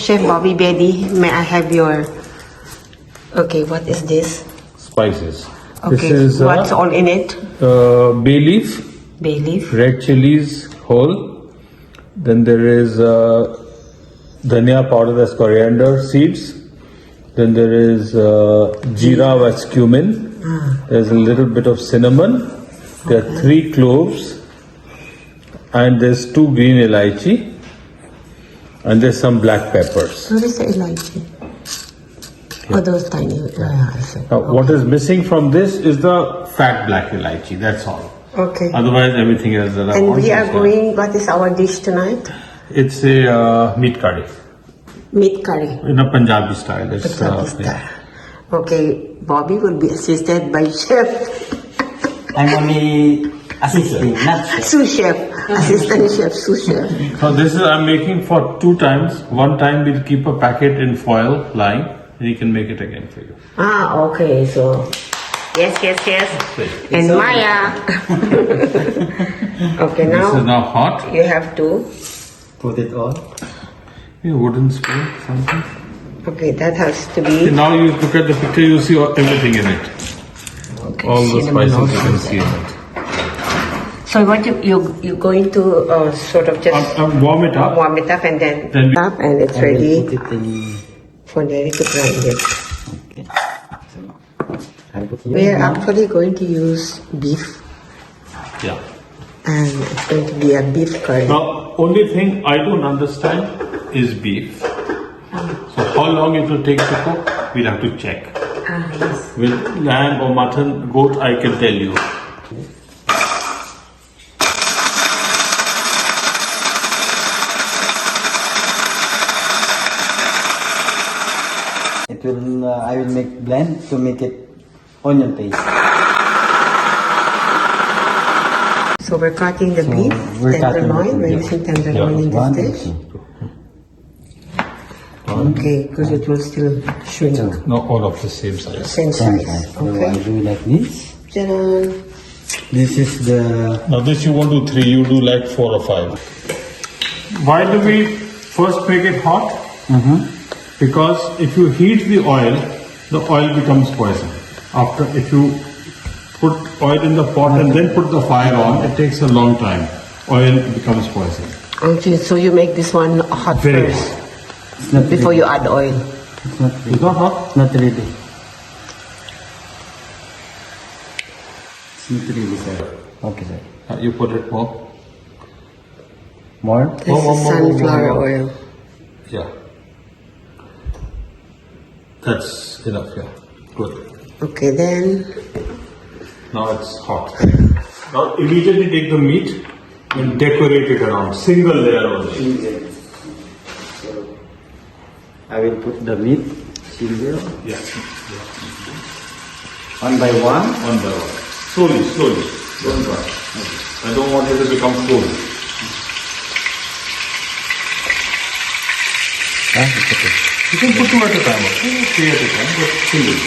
Chef Bobby Betty, may I have your... Okay, what is this? Spices. Okay, This is what's all in it? bay leaf, Bay leaf. red chilies whole. Then there is dhania powder, that's coriander seeds. Then there is jeera, that's cumin. There's a little bit of cinnamon. There are 3 cloves. And there's 2 green elaichi. And there's some black peppers. What is the elaichi? Oh, those tiny. I see. Now, what is missing from this is the fat black elaichi, that's all. Okay. Otherwise, everything else that I And want we is are there. going, what is our dish tonight? It's a meat curry Meat curry. in a Punjabi style. It's, Punjabi style. Okay, Bobby will be assisted by Chef, I'm only assisting, not chef. Sous Chef, Assistant Chef, Sous Chef. So this is I'm making for 2 times. One time we'll keep a packet in foil lying, and you can make it again for you. Ah, okay, so... Yes. And Maya. Okay, This is now now hot. you have to... Put it on. A wooden spoon, something. Okay, that has to Okay, be... now you look at the picture, you see everything in it. Okay, All the cinnamon spices you also. can see in it. So what you're going to sort of just Warm it up. warm it up and then Then we- up and it's I will ready put it in. for Derek to grind it. Okay. So, I'll put We are here. actually going to use beef Yeah. and it's going to be a beef curry. Now, only thing I don't understand is beef. So how long it will take to cook, we'll have to check. Yes. With lamb or mutton, goat, I can tell you. It will, I will make blend to make it onion paste. So we're cutting the beef, we're cutting tenderloin. the We're beef. using tenderloin in One, this dish. two. Okay, because it will still shrink. Not all of the same size. Same Same size. size. So I Okay. do like this. Ta-da. This is the Now this you won't do 3, you do like 4 or 5. Why do we first make it hot? Because if you heat the oil becomes poison. After, if you put oil in the pot and then put the fire on, it takes a long time. Oil becomes poison. Okay, so you make this one hot Very first it's not before you add oil. It's not ready. It's not hot? Not ready. It's not ready, sir. Okay, sir. You put it more. More? This More, is more, more, sunflower more. oil. Yeah. That's enough, yeah. Good. Okay, then Now it's hot. Now immediately take the meat and decorate it around. Single layer only. So, I will put the meat single, Yeah. one by one. One by one. Slowly. Don't rush. I don't want it to become full. It's okay. You can put 2 at a time, okay? 3 at a time, but single.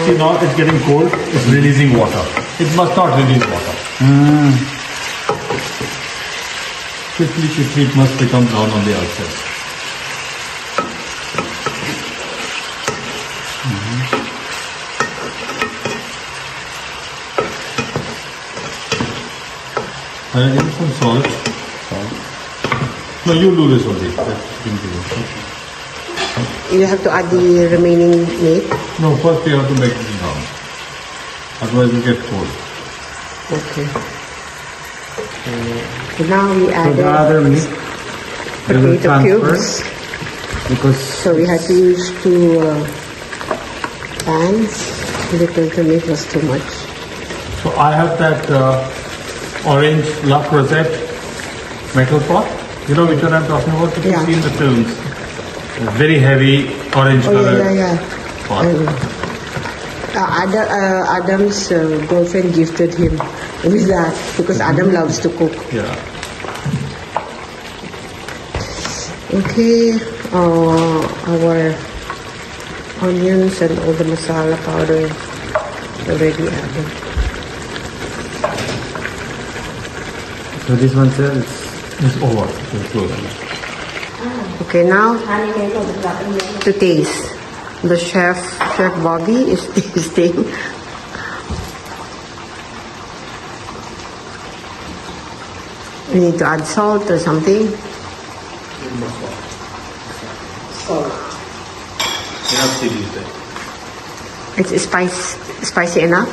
See, now it's getting cold, it's releasing water. It must not release water. Quickly, it must become brown on the outside. And I give some salt. No, you do this only. you have to add the remaining meat. No, first you have to make it brown. Otherwise it get cold. Okay. So now we So add the other meat, we will potato transfer cubes. because So we had to use 2 pans. The potato meat was too much. So I have that orange La Crozette metal pot. You know which one I'm talking about? You Yeah. see in the films. A very heavy orange Oh color yeah. pot. Adam's girlfriend gifted him with that because Adam loves to cook. Yeah. Okay, our onions and all the masala powder already added. So this one, sir, It's over. It's closed. Okay, now to taste. The chef Bobby is tasting. We need to add salt or something. Enough chilies there. It's spicy enough.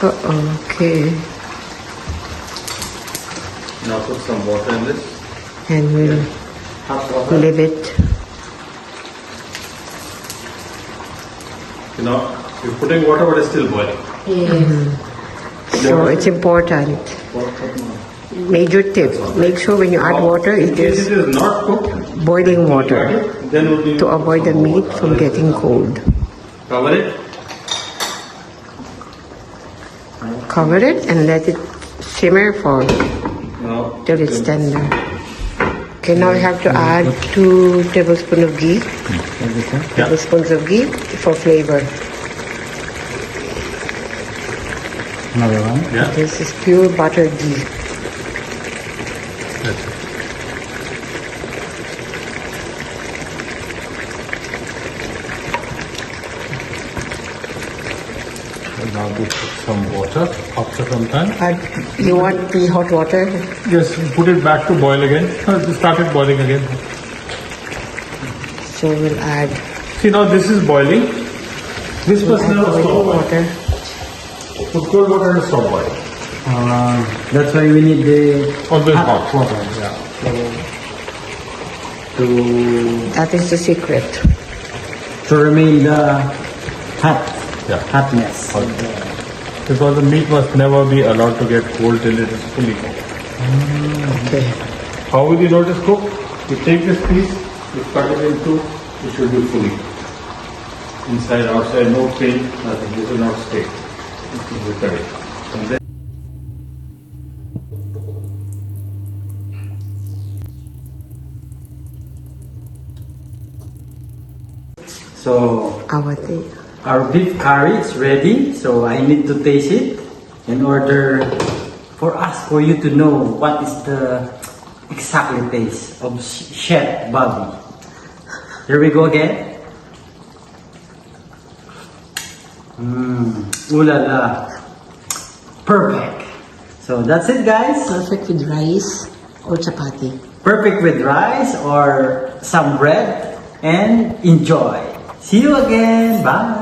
Okay, Now put some water in this. and we'll leave it. You know, you're putting water, but it's still boiling. So it's important. Major tip: make sure when you add water, In it case is it is not cooked, boiling water then only to avoid the meat from getting cold. cover it. Cover it and let it simmer for Now, till it's tender. Okay, now we have to add 2 tablespoons of ghee. Tablespoons of ghee for flavor. another one. Yeah. This is pure butter ghee. That's it. And now we put some water after some time. You want the hot water? Just put it back to boil again. It started boiling again. So we'll add See, now this is boiling. This was now stop boiling boiling. water. Put cold water and stop boiling. That's why we need the Always hot. water. Yeah. To That is the secret. remain the hot Yeah. hotness. Because the meat must never be allowed to get cold till it is fully cooked. Okay. How will you know it is cooked? You take this piece, you cut it in two, it should be fully cooked. Inside, outside, no pain, nothing. This will not stay. It will be cut it. And then So Awati. our beef curry is ready. So I need to taste it in order for you to know what is the exactly taste of Chef Bobby. Here we go again. Ooh la la. Perfect. So that's it, guys. Perfect with rice or chapati. Perfect with rice or some bread, and enjoy. See you again. Bye.